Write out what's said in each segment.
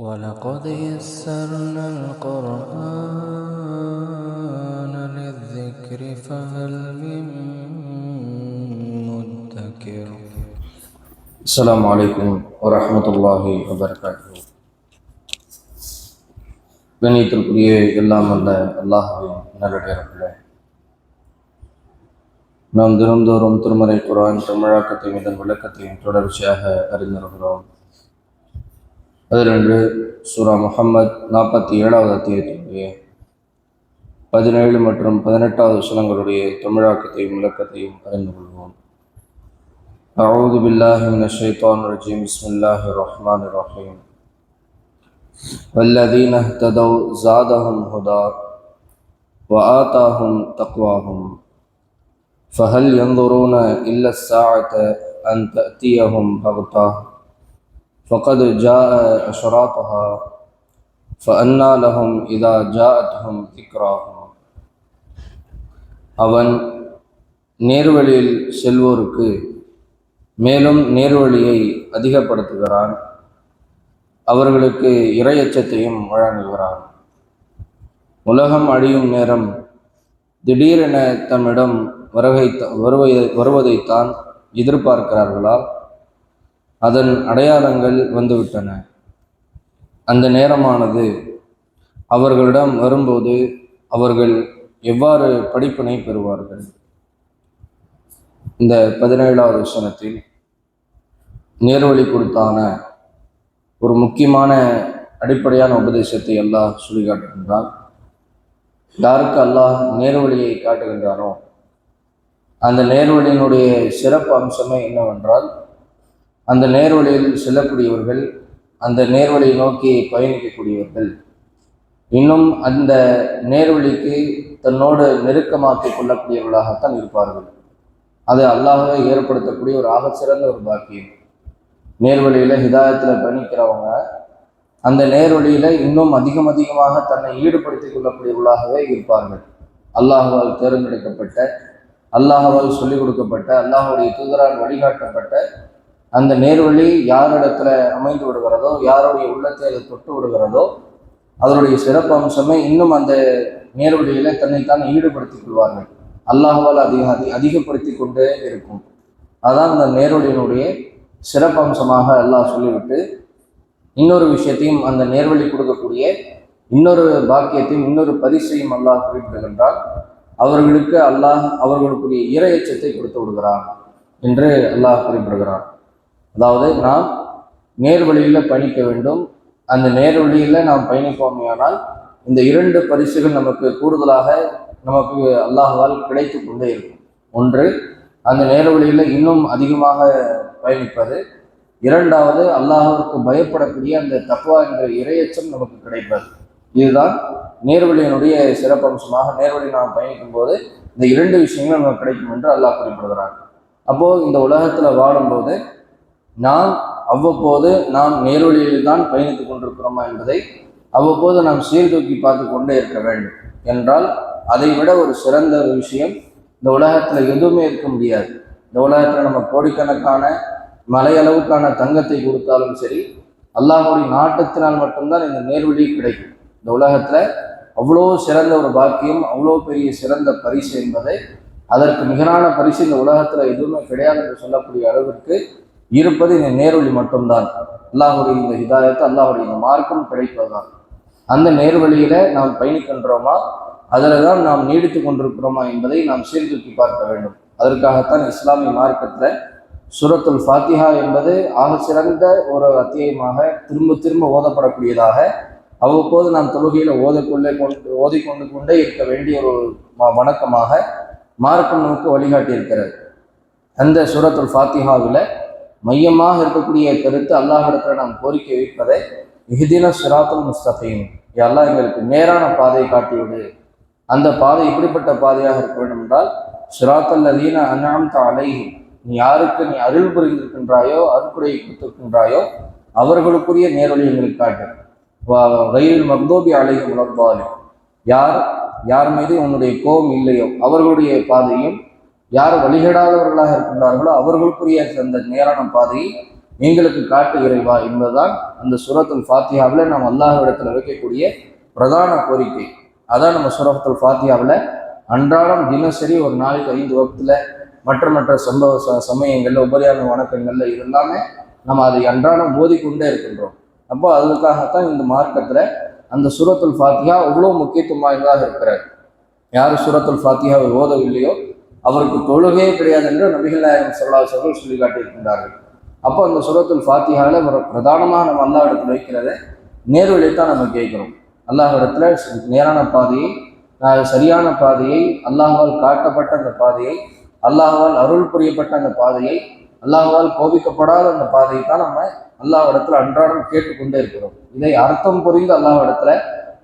وَلَقَدْ يَسَّرْنَا الْقُرْآنَ لِلذِّكْرِ فَهَلْ مِن مُّدَّكِرٍ. السلام عليكم ورحمة الله وبركاته. கண்ணியத்திற்குரிய எல்லாம் அல்ல அல்லாஹ்வின் நல்லடியார்களே, நாம் தினந்தோறும் திருமறை குர்ஆன் தமிழாக்கத்தையும் இதன் விளக்கத்தையும் தொடர்ச்சியாக அறிந்து வருகிறோம். அதிலிருந்து சூரா முஹம்மத் 47வது அத்தியாயத்தினுடைய 17 மற்றும் 18வது வசனங்களுடைய தமிழாக்கத்தையும் விளக்கத்தையும் அறிந்து கொள்வோம். أعوذ بالله من الشيطان الرجيم. بسم الله الرحمن الرحيم. والذين اهتدوا زادهم هدى وآتاهم تقواهم فهل ينظرون إلا الساعة أن تأتيهم بغتة فقد جاء أشراطها فأنى لهم إذا جاءتهم ذكراهم. அவன் நேர்வழியில் செல்வோருக்கு மேலும் நேர்வழியை அதிகப்படுத்துகிறான், அவர்களுக்கு இறையச்சத்தையும் வழங்குகிறான். உலகம் அழியும் நேரம் திடீரென தம்மிடம் வருவதைத்தான் எதிர்பார்க்கிறார்களா? அதன் அடையாளங்கள் வந்துவிட்டன. அந்த நேரமானது அவர்களிடம் வரும்போது அவர்கள் எவ்வாறு படிப்பினை பெறுவார்கள்? இந்த 17வது வசனத்தில் நேர்வழி கொடுத்தான ஒரு முக்கியமான அடிப்படையான உபதேசத்தை அல்லாஹ் சொல்லி காட்டுகின்றான். யாருக்கு அல்லாஹ் நேர்வழியை காட்டுகின்றானோ அந்த நேர்வழியினுடைய சிறப்பு அம்சமே என்னவென்றால், அந்த நேர்வழியில் செல்லக்கூடியவர்கள், அந்த நேர்வழியை நோக்கி பயணிக்கக்கூடியவர்கள் இன்னும் அந்த நேர்வழிக்கு தன்னோடு நெருக்கமாக்கிக் கொள்ளக்கூடியவர்களாகத்தான் இருப்பார்கள். அது அல்லாஹ்வே ஏற்படுத்தக்கூடிய ஒரு ஆகச்சிறந்த ஒரு பாக்கியம். நேர்வழியில் ஹிதாயத்தில் பயணிக்கிறவங்க அந்த நேர்வழியில் இன்னும் அதிகமாக தன்னை ஈடுபடுத்திக் கொள்ளக்கூடியவர்களாகவே இருப்பார்கள். அல்லாஹ்வால் தேர்ந்தெடுக்கப்பட்ட, அல்லாஹ்வால் சொல்லிக் கொடுக்கப்பட்ட, அல்லாஹ்வுடைய தூதரால் வழிகாட்டப்பட்ட அந்த நேர்வழி யாரிடத்துல அமைந்து விடுகிறதோ, யாருடைய உள்ளத்தை அதை தொட்டு விடுகிறதோ, அதனுடைய சிறப்பு அம்சமே இன்னும் அந்த நேர்வழியில தன்னைத்தான் ஈடுபடுத்திக் கொள்வார்கள். அல்லாஹ்வால் அதிகப்படுத்தி கொண்டே இருக்கும். அதான் அந்த நேர்வழியினுடைய சிறப்பு அம்சமாக அல்லாஹ் சொல்லிவிட்டு இன்னொரு விஷயத்தையும், அந்த நேர்வழி கொடுக்கக்கூடிய இன்னொரு பாக்கியத்தையும் இன்னொரு பரிசையும் அல்லாஹ் குறிப்பிடுகின்றால், அவர்களுக்கு அல்லாஹ் அவர்களுக்குரிய இறையச்சத்தை கொடுத்து விடுகிறான் என்று அல்லாஹ் குறிப்பிடுகிறான். அதாவது நாம் நேர்வழியில் பயணிக்க வேண்டும். அந்த நேர்வழியில் நாம் பயணிப்போமேயானால் இந்த 2 பரிசுகள் நமக்கு கூடுதலாக நமக்கு அல்லாஹ்வால் கிடைத்து கொண்டே இருக்கும். ஒன்று, அந்த நேர்வழியில் இன்னும் அதிகமாக பயணிப்பது. இரண்டாவது, அல்லாஹ்வுக்கு பயப்படக்கூடிய அந்த தக்வா என்ற இறையச்சம் நமக்கு கிடைப்பது. இதுதான் நேர்வழியினுடைய சிறப்பம்சமாக. நேர்வழி நாம் பயணிக்கும் போது இந்த 2 விஷயங்களும் நமக்கு கிடைக்கும் என்று அல்லாஹ் குறிப்பிடுகிறார். அப்போது இந்த உலகத்தில் வாழும்போது நாம் அவ்வப்போது நாம் நேர்வழியில் தான் பயணித்துக் கொண்டிருக்கிறோமா என்பதை அவ்வப்போது நாம் சீர்தூக்கி பார்த்து கொண்டே இருக்க வேண்டும். என்றால் அதை விட ஒரு சிறந்த ஒரு விஷயம் இந்த உலகத்தில் எதுவுமே இருக்க முடியாது. இந்த உலகத்தில் நம்ம கோடிக்கணக்கான மலையளவுக்கான தங்கத்தை கொடுத்தாலும் சரி, அல்லாஹ்வுடைய நாட்டத்தினால் மட்டும்தான் இந்த நேர்வழி கிடைக்கும். இந்த உலகத்தில் அவ்வளோ சிறந்த ஒரு பாக்கியம், அவ்வளோ பெரிய சிறந்த பரிசு என்பதை, அதற்கு நிகரான பரிசு இந்த உலகத்தில் எதுவுமே கிடையாது என்று சொல்லக்கூடிய அளவிற்கு இருப்பது இந்த நேர்வழி மட்டும்தான். அல்லாஹ்வுடைய இந்த ஹிதாயத்து, அல்லாஹ்வுடைய இந்த மார்க்கம் கிடைப்பதுதான். அந்த நேர்வழியில நாம் பயணிக்கின்றோமா, அதில் தான் நாம் நீடித்து கொண்டிருக்கிறோமா என்பதை நாம் சீர்தூக்கி பார்க்க வேண்டும். அதற்காகத்தான் இஸ்லாமிய மார்க்கத்தில் சூரத்துல் ஃபாத்திஹா என்பது ஆக சிறந்த ஒரு அத்தியாயமாக திரும்ப ஓதப்படக்கூடியதாக, அவ்வப்போது நாம் தொழுகையில் ஓதிக்கொண்டு கொண்டே இருக்க வேண்டிய ஒரு வணக்கமாக மார்க்கம் நமக்கு வழிகாட்டி இருக்கிறது. அந்த சூரத்துல் ஃபாத்திஹாவில் மையமாக இருக்கக்கூடிய கருத்து, அல்லாஹ்விடத்தில் நாம் கோரிக்கை வைப்பதை, இஹ்தின ஸிராத்துல் முஸ்தகீம், அல்லாஹ் எங்களுக்கு நேரான பாதையை காட்டிவிடு. அந்த பாதை இப்படிப்பட்ட பாதையாக இருக்க வேண்டும் என்றால், ஸிராத்தல் லதீன அன்அம்த அலைஹிம், நீ யாருக்கு நீ அருள் புரிந்திருக்கின்றாயோ, அருள்குறையை கொடுத்திருக்கின்றாயோ அவர்களுக்குரிய நேர்வழி எங்களுக்கு காட்டு. கைரில் மக்தூபி அலைஹிம் வலத்தாலின், யார் மீது உன்னுடைய கோபம் இல்லையோ அவர்களுடைய பாதையும், யார் வழிகேடாதவர்களாக இருக்கின்றார்களோ அவர்களுக்குரிய அந்த நேரான பாதையை எங்களுக்கு காட்டு இறைவா என்பதுதான் அந்த சூரத்துல் ஃபாத்திஹாவில் நாம் அல்லாஹ்விடத்தில் வைக்கக்கூடிய பிரதான கோரிக்கை. அதான் நம்ம சூரத்துல் ஃபாத்திஹாவில் அன்றாடம் தினசரி ஒரு நாளைக்கு 5 வக்தில் மற்ற சமயங்களில் உபரியான வணக்கங்களில் இது எல்லாமே நம்ம அதை அன்றாடம் ஓதிக்கொண்டே இருக்கின்றோம். அப்போ அதுக்காகத்தான் இந்த மார்க்கத்தில் அந்த சூரத்துல் ஃபாத்திஹா அவ்வளோ முக்கியத்துவம் வாய்ந்ததாக இருக்கிறார். யார் சூரத்துல் ஃபாத்திஹாவை ஓதவில்லையோ அவருக்கு தொழுகையே கிடையாது என்று நபிகள் நாயகம் ஸல்லல்லாஹு அலைஹி வஸல்லம் சொல்லி காட்டியிருக்கின்றார்கள். அப்போ அந்த சூரத்துல் ஃபாத்திஹாவில் பிரதானமாக நம்ம அல்லாஹ் இடத்துல வைக்கிறத நேர்வழித்தான் நம்ம கேட்கிறோம். அல்லாஹ் இடத்துல நேரான பாதையை, சரியான பாதையை, அல்லாஹ்வால் காட்டப்பட்ட அந்த பாதையை, அல்லாஹ்வால் அருள் புரியப்பட்ட அந்த பாதையை, அல்லாஹ்வால் கோபிக்கப்படாத அந்த பாதையை தான் நம்ம அல்லாஹ் இடத்துல அன்றாடம் கேட்டுக்கொண்டே இருக்கிறோம். இதை அர்த்தம் புரிந்து அல்லாஹ் இடத்துல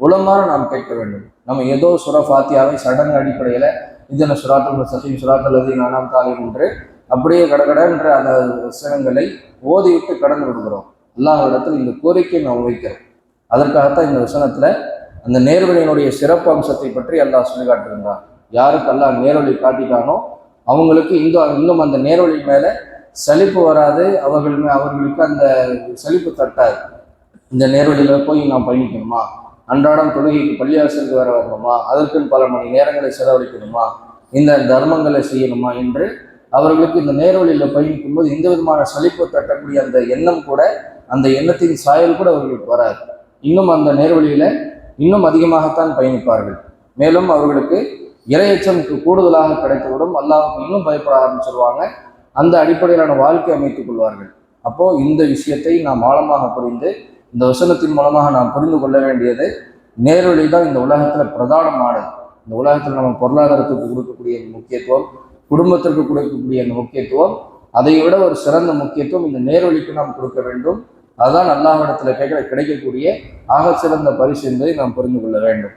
உளமாற நாம் கேட்க வேண்டும். நம்ம ஏதோ சூரா ஃபாத்திஹாவை சடங்கு அடிப்படையில் இதன சுராத்தல் முஸ்தகீம் சுராத்தல் லதீன அன்அம்த அலைஹிம் என்று அப்படியே கடகடன்ற அந்த வசனங்களை ஓதிவிட்டு கடந்து விடுகிறோம். அல்லாஹ் இடத்துல இந்த கோரிக்கை நாம் வைக்கிறோம். அதற்காகத்தான் இந்த வசனத்துல அந்த நேர்வழியினுடைய சிறப்பு அம்சத்தை பற்றி அல்லாஹ் சொல்லி காட்டுகின்றான். யாருக்கு அல்லாஹ் நேர்வழி காட்டிட்டானோ அவங்களுக்கு இன்னும் அந்த நேர்வழி மேல சலிப்பு வராது, அவர்களுக்கு அந்த சலிப்பு தட்டாது. இந்த நேர்வழியில போய் நாம் பயணிக்கணுமா, அன்றாடம் தொழுகைக்கு பள்ளிவாசலுக்கு வர வரணுமா, அதற்குன்னு பல மணி நேரங்களை செலவழிக்கணுமா, இந்த தர்மங்களை செய்யணுமா என்று அவர்களுக்கு இந்த நேர்வழியில் பயணிக்கும் போது எந்த விதமான சலிப்பு தட்டக்கூடிய அந்த எண்ணம் கூட, அந்த எண்ணத்தின் சாயல் கூட அவர்களுக்கு வராது. இன்னும் அந்த நேர்வழியில இன்னும் அதிகமாகத்தான் பயணிப்பார்கள். மேலும் அவர்களுக்கு இரையச்சம் கூடுதலாக கிடைத்துவிடும். அல்லாஹ்வுக்கு இன்னும் பயப்பட ஆரம்பிச்சிருவாங்க. அந்த அடிப்படையிலான வாழ்க்கை அமைத்துக் கொள்வார்கள். அப்போ இந்த விஷயத்தை நாம் ஆழமாக புரிந்து இந்த வசனத்தின் மூலமாக நாம் புரிந்து கொள்ள வேண்டியது, நேர்வழி தான் இந்த உலகத்துல பிரதானமானது. இந்த உலகத்தில் நம்ம பொருளாதாரத்துக்கு கொடுக்கக்கூடிய முக்கியத்துவம், குடும்பத்திற்கு கொடுக்கக்கூடிய அந்த முக்கியத்துவம், அதை விட ஒரு சிறந்த முக்கியத்துவம் இந்த நேர்வழிக்கு நாம் கொடுக்க வேண்டும். அதுதான் அல்லாஹ்விடத்தில் கிடைக்கக்கூடிய ஆக சிறந்த பரிசு என்பதை நாம் புரிந்து கொள்ள வேண்டும்.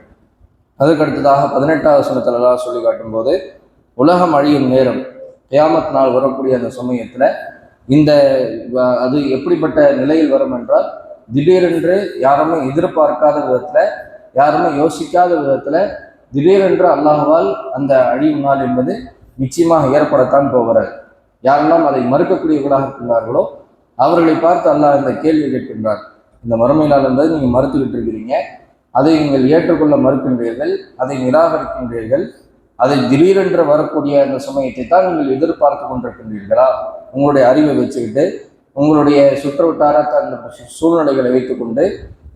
அதுக்கடுத்ததாக 18வது வசனத்தில் அல்லாஹ் சொல்லி காட்டும் போது, உலகம் அழியும் நேரம், கியாமத் நாள் வரக்கூடிய அந்த சமயத்தில் அது எப்படிப்பட்ட நிலையில் வரும் என்றால், திடீரென்று யாருமே எதிர்பார்க்காத விதத்தில், யாருமே யோசிக்காத விதத்தில் திடீரென்று அல்லாஹ்வால் அந்த அழிவு நாள் என்பது நிச்சயமாக ஏற்படத்தான் போகிறார். யாரெல்லாம் அதை மறுக்கக்கூடியவர்களாக இருக்கின்றார்களோ அவர்களை பார்த்து அல்லாஹ் இந்த கேள்வி கேட்கின்றார். இந்த மறுமை நாள் என்பதை நீங்கள் மறுத்துக்கிட்டு இருக்கிறீங்க, அதை நீங்கள் ஏற்றுக்கொள்ள மறுக்கின்றீர்கள், அதை நிராகரிக்கின்றீர்கள், அதை திடீரென்று வரக்கூடிய அந்த சமயத்தை தான் நீங்கள் எதிர்பார்த்து கொண்டிருக்கின்றீர்களா? உங்களுடைய அறிவை வச்சுக்கிட்டு, உங்களுடைய சுற்றுவட்டாரத்தை அந்த சூழ்நிலைகளை வைத்துக்கொண்டு,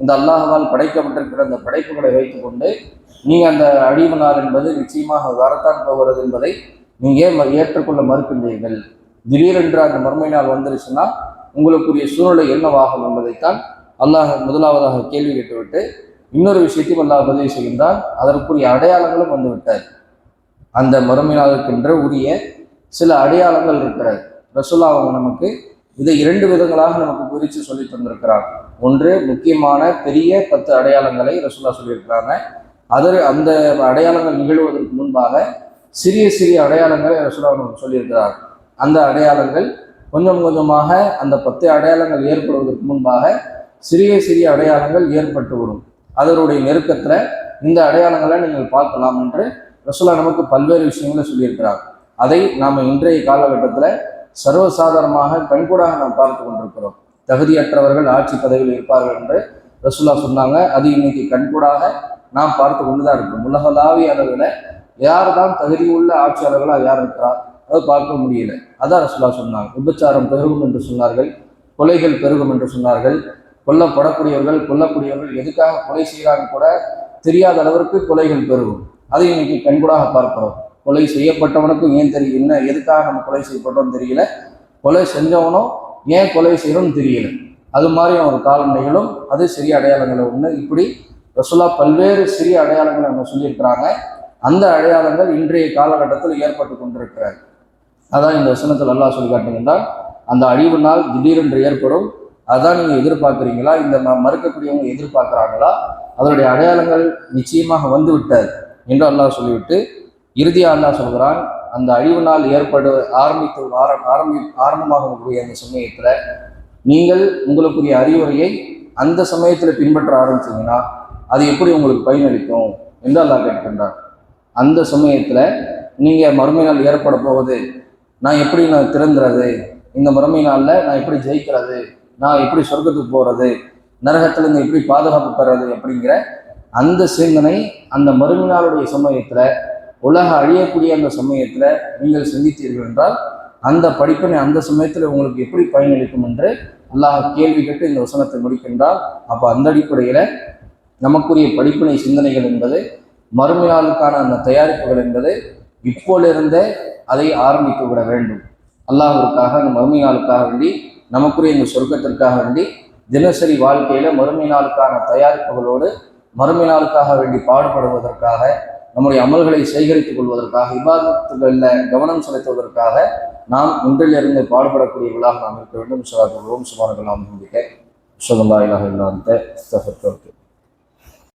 இந்த அல்லாஹ்வால் படைக்கப்பட்டிருக்கிற அந்த படைப்புகளை வைத்துக்கொண்டு நீங்கள் அந்த அழிவு நாள் என்பது நிச்சயமாக வரத்தான் போகிறது என்பதை நீங்கள் ஏற்றுக்கொள்ள மறுக்கின்றீர்கள். திடீரென்று அந்த மறுமை நாள் வந்துருச்சுன்னா உங்களுக்குரிய சூழ்நிலை என்னவாகும் என்பதைத்தான் அல்லாஹ் முதலாவதாக கேள்வி கேட்டுவிட்டு இன்னொரு விஷயத்தையும் அல்லாஹ் பதிவு செய்கின்றான். அதற்குரிய அடையாளங்களும் வந்துவிட்டார். அந்த மறுமை நாளுக்கென்ற உரிய சில அடையாளங்கள் இருக்கிறார். ரசூலுல்லாஹ் அவங்க நமக்கு இதை 2 விதங்களாக நமக்கு பிரித்து சொல்லி தந்திருக்கிறார். ஒன்று, முக்கியமான பெரிய 10 அடையாளங்களை ரசூலுல்லாஹ் சொல்லியிருக்கிறாங்க. அந்த அடையாளங்கள் நிகழ்வதற்கு முன்பாக சிறிய சிறிய அடையாளங்களை ரசூலுல்லாஹ் நமக்கு சொல்லியிருக்கிறார். அந்த அடையாளங்கள் கொஞ்சம் கொஞ்சமாக அந்த 10 அடையாளங்கள் ஏற்படுவதற்கு முன்பாக சிறிய சிறிய அடையாளங்கள் ஏற்பட்டுவிடும். அதனுடைய நெருக்கத்தில் இந்த அடையாளங்களை நீங்கள் பார்க்கலாம் என்று ரசூலுல்லாஹ் நமக்கு பல்வேறு விஷயங்களை சொல்லியிருக்கிறார். அதை நாம் இன்றைய காலகட்டத்தில் சர்வசாதாரணமாக கண்கூடாக நாம் பார்த்து கொண்டிருக்கிறோம். தகுதியற்றவர்கள் ஆட்சி பதவியில் இருப்பார்கள் என்று ரசூலுல்லாஹ் சொன்னாங்க. அது இன்னைக்கு கண்கூடாக நாம் பார்த்து கொண்டுதான் இருக்கிறோம். உலகளாவிய அளவில் யார் தான் தகுதியுள்ள ஆட்சியாளர்களாக யார் இருக்கிறார் அதை பார்க்க முடியல. அதான் ரசூலுல்லாஹ் சொன்னாங்க. விபச்சாரம் பெருகும் என்று சொன்னார்கள், கொலைகள் பெருகும் என்று சொன்னார்கள். கொல்லக்கூடியவர்கள் எதுக்காக கொலை செய்கிறாங்க கூட தெரியாத அளவிற்கு கொலைகள் பெருகும். அதை இன்னைக்கு கண்கூடாக பார்க்கிறோம். கொலை செய்யப்பட்டவனுக்கும் ஏன் தெரியும், என்ன எதுக்காக நம்ம கொலை செய்யப்பட்டோம்னு தெரியல, கொலை செஞ்சவனும் ஏன் கொலை செய்யணும்னு தெரியல. அது மாதிரி ஒரு காலம் நிகழும். அது சிறிய அடையாளங்களை ஒன்று. இப்படி ரசூலுல்லாஹ் பல்வேறு சிறிய அடையாளங்களை நம்ம சொல்லியிருக்கிறாங்க. அந்த அடையாளங்கள் இன்றைய காலகட்டத்தில் ஏற்பட்டு கொண்டிருக்கிறார். அதான் இந்த வசனத்தில் அல்லாஹ் சொல்லி காட்டுகின்றால், அந்த அழிவு நாள் திடீரென்று ஏற்படும். அதான் நீங்கள் எதிர்பார்க்குறீங்களா? இந்த மறுக்கக்கூடியவங்க எதிர்பார்க்குறாங்களா? அதனுடைய அடையாளங்கள் நிச்சயமாக வந்து விட்டார் என்று அல்லாஹ் சொல்லிவிட்டு இறுதியாக அல்லாஹ் சொல்கிறான், அந்த அழிவு நாள் ஆரம்பமாகக்கூடிய அந்த சமயத்தில் நீங்கள் உங்களுக்குரிய அறிவுரையை அந்த சமயத்தில் பின்பற்ற ஆரம்பிச்சிங்கன்னா அது எப்படி உங்களுக்கு பயனளிக்கும் என்று அல்லாஹ் கேட்கின்றார். அந்த சமயத்தில் நீங்கள் மறுமை நாள் ஏற்பட போவது, நான் எப்படி திறந்துறது, இந்த மறுமை நாளில் நான் எப்படி ஜெயிக்கிறது, நான் எப்படி சொர்க்கத்துக்கு போகிறது, நரகத்திலிருந்து எப்படி பாதுகாப்பு பெறது அப்படிங்கிற அந்த சிந்தனை அந்த மறுமை நாளுடைய சமயத்தில், உலக அழியக்கூடிய அந்த சமயத்தில் நீங்கள் சிந்தித்தீர்கள் என்றால் அந்த படிப்பினை அந்த சமயத்தில் உங்களுக்கு எப்படி பயனளிக்கும் என்று அல்லாஹ் கேள்வி கேட்டு இந்த வசனத்தை முடிக்கின்றால், அப்போ அந்த அடிப்படையில் நமக்குரிய படிப்பினை சிந்தனைகள் என்பது, மறுமை நாளுக்கான அந்த தயாரிப்புகள் என்பது இப்போலிருந்தே அதை ஆரம்பித்து விட வேண்டும். அல்லாஹ்விற்காக, அந்த மறுமை நாளுக்காக வேண்டி, நமக்குரிய இந்த சொர்க்கத்திற்காக வேண்டி தினசரி வாழ்க்கையில மறுமை நாளுக்கான தயாரிப்புகளோடு மறுமை நாளுக்காக வேண்டி பாடுபடுவதற்காக, நம்முடைய அமல்களை சேகரித்துக் கொள்வதற்காக, இபாதத்துகளில் கவனம் செலுத்துவதற்காக நாம் இன்றிலிருந்து பாடுபடக்கூடியவர்களாக நாம் இருக்க வேண்டும். சுபானகல்லாம் நம்பிக்கை சொல்லல்லா இலாஹ இல்லா அன்த அஸ்தக்ஃபிருக்க.